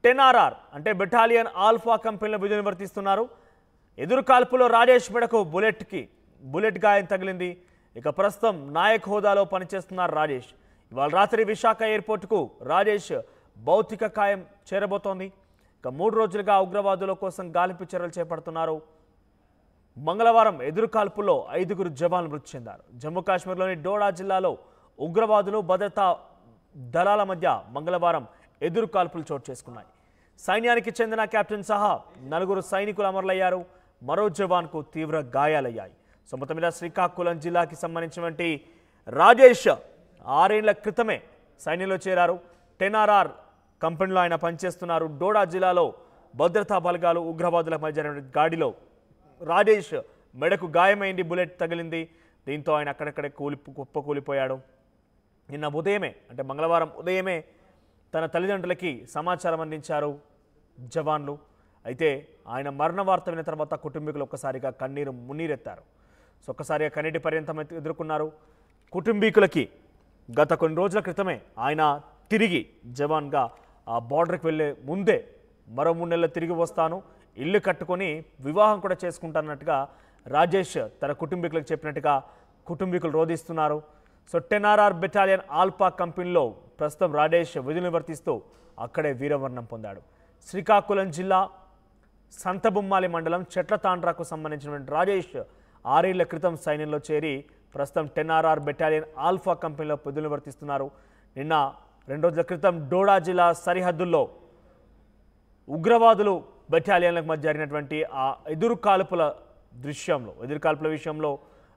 10RR అంటే battalion alpha కంపెనీలో విధులు నిర్వర్తిస్తున్నారు. ఎదురు కాల్పులో రాజేష్ మెడకు బుల్లెట్ గాయం తగిలింది. ఇక ప్రస్తుతం నాయక్ హోదాలో పనిచేస్తున్నారు రాజేష్. ఇవాళ రాత్రి విశాఖ ఎయిర్పోర్టుకు రాజేష్ భౌతిక కాయం చేరబోతోంది. ఇక 3 రోజులుగా ఉగ్రవాదుల కోసం గాలింపు చర్యలు చేపడుతున్నారు. మంగళవారం ఎదురు కాల్పుల్లో 5 జవాన్లు మృతి చెందారు. జమ్మూ కాశ్మీర్లోని డోడా జిల్లాలో ఉగ్రవాదులు భద్రతా దళాల మధ్య మంగళవారం ఎదురు కాల్పులు చోటు చేసుకున్నాయి. సైన్యానికి చెందిన కెప్టెన్ సహా 4 సైనికులు అమరులయ్యారు. మరో జవాన్కు తీవ్ర గాయాలయ్యాయి. సో మొత్తం మీద శ్రీకాకుళం జిల్లాకి సంబంధించినటువంటి రాజేష్ 6 ఏళ్ల క్రితమే సైన్యంలో చేరారు. 10RR కంపెనీలో ఆయన పనిచేస్తున్నారు. డోడా జిల్లాలో భద్రతా బలగాలు ఉగ్రవాదుల మధ్య జరిగిన గాడిలో రాజేష్ మెడకు గాయమైంది, బుల్లెట్ తగిలింది. దీంతో ఆయన అక్కడక్కడే కుప్పకూలిపోయాడు. నిన్న ఉదయమే అంటే మంగళవారం ఉదయమే తన తల్లిదండ్రులకి సమాచారం అందించారు జవాన్లు. అయితే ఆయన మరణ వార్త విన్న తర్వాత కుటుంబీకులు ఒక్కసారిగా మున్నీరెత్తారు. సో ఒక్కసారిగా కన్నీటి పర్యంతం ఎదుర్కొన్నారు. కుటుంబీకులకి గత కొన్ని రోజుల క్రితమే ఆయన తిరిగి జవాన్గా ఆ బార్డర్కి వెళ్ళే ముందే మరో 3 నెలలు తిరిగి వస్తాను, ఇల్లు కట్టుకొని వివాహం కూడా చేసుకుంటానన్నట్టుగా రాజేష్ తన కుటుంబీకులకు చెప్పినట్టుగా కుటుంబీకులు రోధిస్తున్నారు. సో 10RR బెటాలియన్ ఆల్ఫా కంపెనీలో ప్రస్తుతం రాజేష్ విధులు నిర్వర్తిస్తూ అక్కడే వీరమరణం పొందాడు. శ్రీకాకుళం జిల్లా సంతబొమ్మాలి మండలం చెట్ల తాండ్రాకు సంబంధించినటువంటి రాజేష్ 6 ఏళ్ల క్రితం సైన్యంలో చేరి ప్రస్తుతం 10RR బెటాలియన్ ఆల్ఫా కంపెనీలో విధులు నిర్వర్తిస్తున్నారు. నిన్న 2 రోజుల క్రితం డోడా జిల్లా సరిహద్దుల్లో ఉగ్రవాదులు బెటాలియన్లకు మధ్య జరిగినటువంటి ఆ ఎదురు కాల్పుల విషయంలో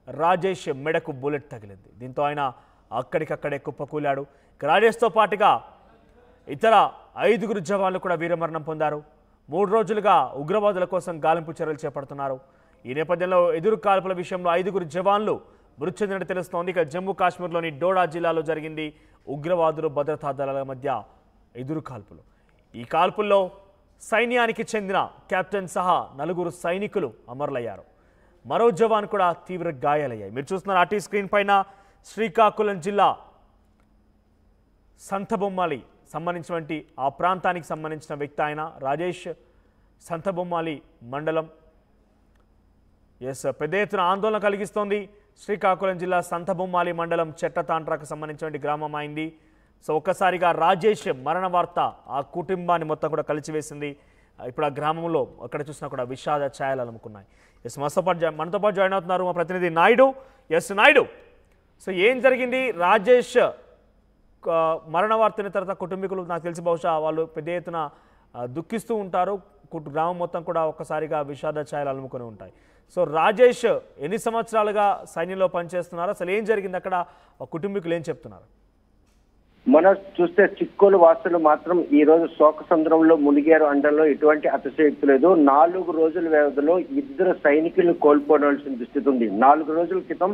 రాజేష్ మెడకు బుల్లెట్ తగిలింది. దీంతో ఆయన అక్కడికక్కడే కుప్పకూలాడు. రాజేష్తో పాటుగా ఇతర 5 జవాన్లు కూడా వీరమరణం పొందారు. 3 రోజులుగా ఉగ్రవాదుల కోసం గాలింపు చర్యలు చేపడుతున్నారు. ఈ నేపథ్యంలో ఎదురు కాల్పుల విషయంలో 5 జవాన్లు మృతి చెందినట్టు తెలుస్తోంది. ఇక జమ్మూ కాశ్మీర్లోని డోడా జిల్లాలో జరిగింది ఉగ్రవాదులు భద్రతా దళాల మధ్య ఎదురు కాల్పులు. ఈ కాల్పుల్లో సైన్యానికి చెందిన కెప్టెన్ సహా 4 సైనికులు అమరులయ్యారు. మరో జవాన్ కూడా తీవ్ర గాయాలయ్యాయి. మీరు చూస్తున్నారు ఆర్టీ స్క్రీన్ పైన శ్రీకాకుళం జిల్లా సంతబొమ్మాలి సంబంధించినటువంటి ఆ ప్రాంతానికి సంబంధించిన వ్యక్తి ఆయన రాజేష్. సంతబొమ్మాలి మండలం పెద్ద ఎత్తున ఆందోళన కలిగిస్తోంది. శ్రీకాకుళం జిల్లా సంతబొమ్మాలి మండలం చెట్టతాంట్రాకు సంబంధించిన గ్రామం అయింది. సో ఒక్కసారిగా రాజేష్ మరణ వార్త ఆ కుటుంబాన్ని మొత్తం కూడా కలిచివేసింది. ఇప్పుడు ఆ గ్రామంలో అక్కడ చూసినా కూడా విషాద ఛాయలు అలుముకున్నాయి. మనతో పాటు జాయిన్ అవుతున్నారు మా ప్రతినిధి నాయుడు. నాయుడు, సో ఏం జరిగింది? రాజేష్ మరణ వార్తని తర్వాత కుటుంబీకులు నాకు తెలిసి బహుశా వాళ్ళు పెద్ద ఎత్తున దుఃఖిస్తూ ఉంటారు. గ్రామం మొత్తం కూడా ఒక్కసారిగా విషాద ఛాయలు అలుముకొని ఉంటాయి. సో రాజేష్ ఎన్ని సంవత్సరాలుగా సైన్యంలో పనిచేస్తున్నారు? అసలు ఏం జరిగింది అక్కడ? కుటుంబీకులు ఏం చెప్తున్నారు? మనం చూస్తే చిక్కోలు వాసులు మాత్రం ఈ రోజు శోక సంద్రంలో మునిగారు అనడంలో ఎటువంటి అతిశయోక్తి లేదు. 4 రోజుల వ్యవధిలో 2 సైనికులను కోల్పోవాల్సిన దుస్థితి ఉంది. 4 రోజుల క్రితం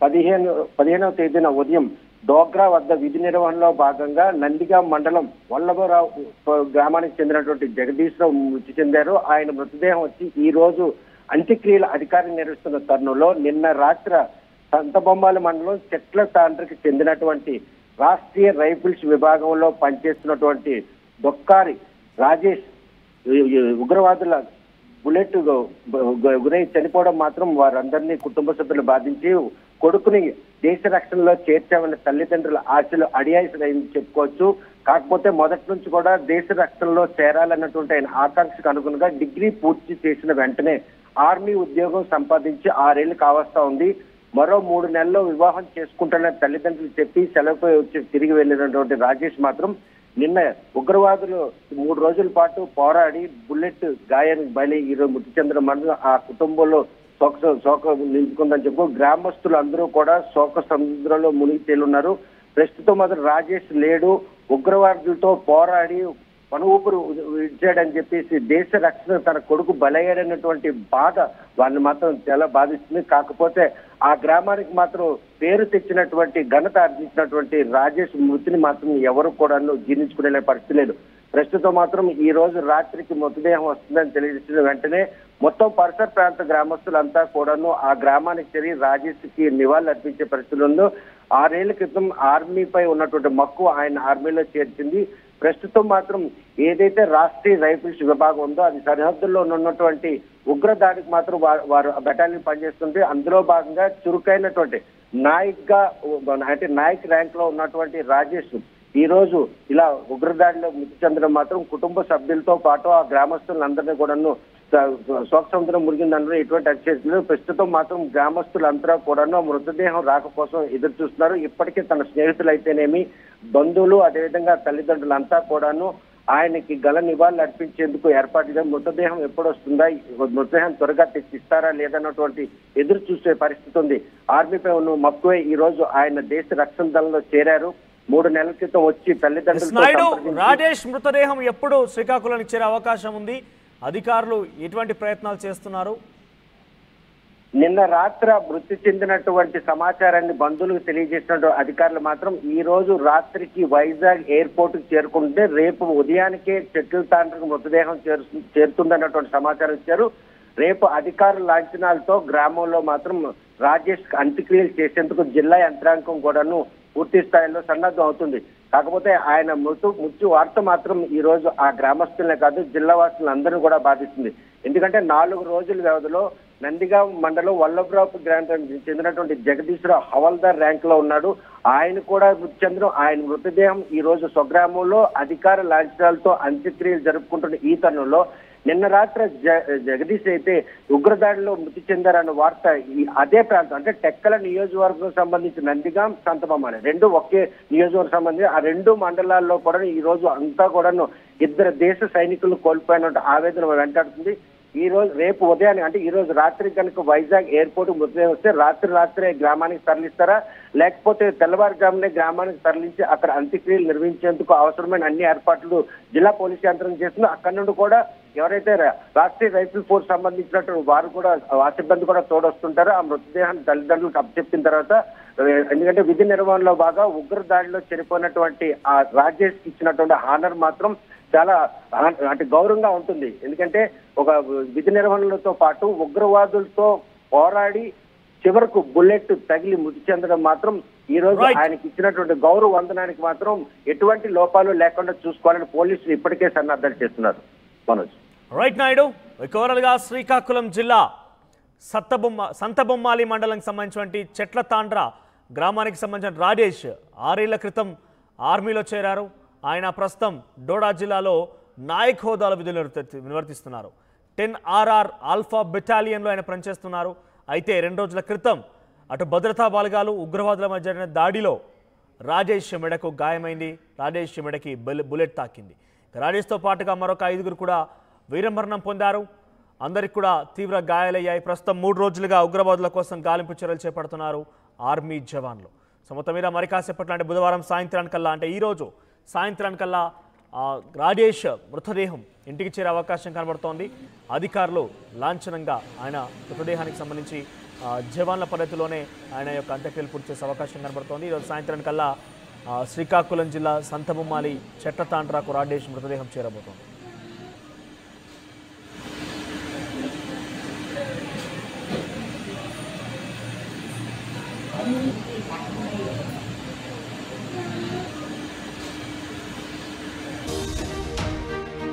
15వ తేదీన ఉదయం డోగ్రా వద్ద విధి నిర్వహణలో భాగంగా నందిగాం మండలం వల్లభరావు గ్రామానికి చెందినటువంటి జగదీశ్రావు మృతి చెందారు. ఆయన మృతదేహం వచ్చి ఈ రోజు అంత్యక్రియల అధికారం నిర్వహిస్తున్న తరుణంలో నిన్న రాత్రి సంతబొమ్మాలి మండలం చెట్ల తాండ్రికి చెందినటువంటి రాష్ట్రీయ రైఫిల్స్ విభాగంలో పనిచేస్తున్నటువంటి దొక్కారి రాజేష్ ఉగ్రవాదుల బుల్లెట్ గురై చనిపోవడం మాత్రం వారందరినీ కుటుంబ సభ్యులు బాధించి కొడుకుని దేశ రక్షణలో చేర్చామన్న తల్లిదండ్రుల ఆశలు అడియాల్సిందని చెప్పుకోవచ్చు. కాకపోతే మొదటి నుంచి కూడా దేశ రక్షణలో చేరాలన్నటువంటి ఆయన ఆకాంక్షకు అనుగుణంగా డిగ్రీ పూర్తి చేసిన వెంటనే ఆర్మీ ఉద్యోగం సంపాదించి 6 ఏళ్లు కావస్తా ఉంది. మరో 3 నెలల్లో వివాహం చేసుకుంటానని తల్లిదండ్రులు చెప్పి సెలవుపై వచ్చి తిరిగి వెళ్ళినటువంటి రాజేష్ మాత్రం నిన్న ఉగ్రవాదులు 3 రోజుల పాటు పోరాడి బుల్లెట్ గాయానికి బలి ఈరోజు మృతి చెందిన మనం ఆ కుటుంబంలో శోక నిలుచుకుందని చెప్పు గ్రామస్తులు అందరూ కూడా శోక సముద్రంలో మునిగి తేలున్నారు. ప్రస్తుతం మాత్రం రాజేష్ లేడు, ఉగ్రవాదులతో పోరాడి పను ఊపిరి ఇచ్చాడని చెప్పేసి దేశ రక్షణ తన కొడుకు బలయ్యాడన్నటువంటి బాధ వాళ్ళని మాత్రం చాలా బాధిస్తుంది. కాకపోతే ఆ గ్రామానికి మాత్రం పేరు తెచ్చినటువంటి ఘనత ఆర్జించినటువంటి రాజేష్ మృతిని మాత్రం ఎవరు కూడా జీర్ణించుకునే పరిస్థితి లేదు. ప్రస్తుతం మాత్రం ఈ రోజు రాత్రికి మృతదేహం వస్తుందని తెలియజేసిన వెంటనే మొత్తం పరిసర ప్రాంత గ్రామస్తులంతా కూడాను ఆ గ్రామానికి చేరి రాజేష్ కి నివాళులు అర్పించే పరిస్థితుల్లో 6 ఏళ్ల క్రితం ఆర్మీపై ఉన్నటువంటి మక్కువ ఆయన ఆర్మీలో చేర్చింది. ప్రస్తుతం మాత్రం ఏదైతే రాష్ట్రీయ రైఫిల్స్ విభాగం ఉందో అది సరిహద్దుల్లో ఉన్నటువంటి ఉగ్రదాడికి మాత్రం వారు బెటాలియన్ పనిచేస్తుంటే అందులో భాగంగా చురుకైనటువంటి నాయక్ గా అంటే నాయక్ ర్యాంక్ లో ఉన్నటువంటి రాజేష్ ఈ రోజు ఇలా ఉగ్రదాడిలో మృతి చెందడం మాత్రం కుటుంబ సభ్యులతో పాటు ఆ గ్రామస్తులందరినీ కూడాను శోక సముద్రం మురిగిందనలో ఎటువంటి అతిశయలేదు. ప్రస్తుతం మాత్రం గ్రామస్తులంతా కూడాను మృతదేహం రాక కోసం ఎదురు చూస్తున్నారు. ఇప్పటికే తన స్నేహితులైతేనేమి బంధువులు అదేవిధంగా తల్లిదండ్రులంతా కూడాను ఆయనకి గల నివాళులు అర్పించేందుకు ఏర్పాటుగా మృతదేహం ఎప్పుడు వస్తుందా, మృతదేహం త్వరగా తెచ్చిస్తారా లేదన్నటువంటి ఎదురు చూసే పరిస్థితి ఉంది. ఆర్మీపై ఉన్న మక్కువే ఈ రోజు ఆయన దేశ రక్షణ దళంలో చేరారు. 3 నెలల క్రితం వచ్చి తల్లిదండ్రులతో రాజేష్ మృతదేహం ఎప్పుడు శ్రీకాకుళానికి చేరే అవకాశం ఉంది? అధికారులు ఎటువంటి ప్రయత్నాలు చేస్తున్నారు? నిన్న రాత్రి మృతి చెందినటువంటి సమాచారాన్ని బంధువులకు తెలియజేసినటువంటి అధికారులు మాత్రం ఈ రోజు రాత్రికి వైజాగ్ ఎయిర్పోర్ట్ కు చేరుకుంటే రేపు ఉదయానికే చెట్ల తాండ్రకు మృతదేహం చేరుతుందన్నటువంటి సమాచారం ఇచ్చారు. రేపు అధికారుల లాంఛనాలతో గ్రామంలో మాత్రం రాజేష్ అంత్యక్రియలు చేసేందుకు జిల్లా యంత్రాంగం కూడాను పూర్తి స్థాయిలో సన్నద్ధం అవుతుంది. కాకపోతే ఆయన మృత్యు వార్త మాత్రం ఈ రోజు ఆ గ్రామస్తులనే కాదు జిల్లా వాసులందరినీ కూడా బాధిస్తుంది. ఎందుకంటే 4 రోజుల వ్యవధిలో నందిగాం మండలం వల్లభరావు గ్రామానికి చెందినటువంటి జగదీశ్వరరావు హవల్దార్ ర్యాంక్ లో ఉన్నాడు. ఆయన కూడా మృతి చెందడం, ఆయన మృతదేహం ఈ రోజు స్వగ్రామంలో అధికార లాంఛనాలతో అంత్యక్రియలు జరుపుకుంటున్న ఈ తరుణంలో నిన్న రాత్రి జగదీష్ అయితే ఉగ్రదాడిలో మృతి చెందారన్న వార్త అదే ప్రాంతం అంటే టెక్కల నియోజకవర్గం సంబంధించి నందిగాం సంతబొమ్మాలి 2 ఒకే నియోజకవర్గం సంబంధించి ఆ 2 మండలాల్లో కూడా ఈ రోజు అంతా కూడాను 2 దేశ సైనికులు కోల్పోయినట్టు ఆవేదన వెంటాడుతుంది. ఈ రోజు రేపు ఉదయాన్ని అంటే ఈ రోజు రాత్రి కనుక వైజాగ్ ఎయిర్పోర్ట్ మృతదేహం వస్తే రాత్రే గ్రామానికి తరలిస్తారా లేకపోతే తెల్లవారుజామునే గ్రామానికి తరలించి అక్కడ అంత్యక్రియలు నిర్వహించేందుకు అవసరమైన అన్ని ఏర్పాట్లు జిల్లా పోలీస్ యంత్రం చేస్తుందో అక్కడి నుండి కూడా ఎవరైతే రాష్ట్రీయ రైఫిల్ ఫోర్స్ సంబంధించినటువంటి వారు కూడా ఆ సిబ్బంది కూడా తోడొస్తుంటారో ఆ మృతదేహాన్ని తల్లిదండ్రులకు అప్పచెప్పిన తర్వాత ఎందుకంటే విధి నిర్వహణలో బాగా ఉగ్రదాడిలో చనిపోయినటువంటి ఆ రాజేష్ ఇచ్చినటువంటి హానర్ మాత్రం చాలా అంటే గౌరవంగా ఉంటుంది. ఎందుకంటే ఒక విధి నిర్వహణలతో పాటు ఉగ్రవాదులతో పోరాడి చివరకు బుల్లెట్ తగిలి మృతి చెందడం మాత్రం ఈ రోజు ఆయనకి ఇచ్చినటువంటి గౌరవ వందనానికి మాత్రం ఎటువంటి లోపాలు లేకుండా చూసుకోవాలని పోలీసులు ఇప్పటికే సన్నద్ధాలు చేస్తున్నారు. మనోజ్ రైట్ నాయుడు, ఓవరాల్ గా శ్రీకాకుళం జిల్లా సంతబొమ్మాలి మండలానికి సంబంధించినటువంటి చెట్ల తాండ్ర గ్రామానికి సంబంధించిన రాజేష్ 6 ఏళ్ల క్రితం ఆర్మీలో చేరారు. ఆయన ప్రస్తుతం డోడా జిల్లాలో నాయక్ హోదాలో విధులు నిర్వర్తిస్తున్నారు. 10RR ఆల్ఫా బెటాలియన్లో ఆయన పనిచేస్తున్నారు. అయితే 2 రోజుల క్రితం అటు భద్రతా బలగాలు ఉగ్రవాదుల మధ్య జరిగిన దాడిలో రాజేష్ మెడకు గాయమైంది. రాజేష్ మెడకి బుల్లెట్ తాకింది. రాజేష్తో పాటుగా మరొక 5గురు కూడా వీరమరణం పొందారు. అందరికి కూడా తీవ్ర గాయాలయ్యాయి. ప్రస్తుతం 3 రోజులుగా ఉగ్రవాదుల కోసం గాలింపు చర్యలు చేపడుతున్నారు ఆర్మీ జవాన్లు. సో మొత్తం మీద మరి కాసేపట్లో అంటే బుధవారం సాయంత్రానికల్లా అంటే ఈరోజు సాయంత్రానికల్లా రాజేష్ మృతదేహం ఇంటికి చేరే అవకాశం కనబడుతోంది. అధికారులు లాంఛనంగా ఆయన మృతదేహానికి సంబంధించి జవాన్ల పద్ధతిలోనే ఆయన యొక్క అంత్యక్రియలు పూర్తి చేసే అవకాశం కనబడుతోంది. ఈరోజు సాయంత్రానికల్లా శ్రీకాకుళం జిల్లా సంతబొమ్మాలి చెట్ల తాండ్రాకు రాజేష్ మృతదేహం చేరబోతోంది.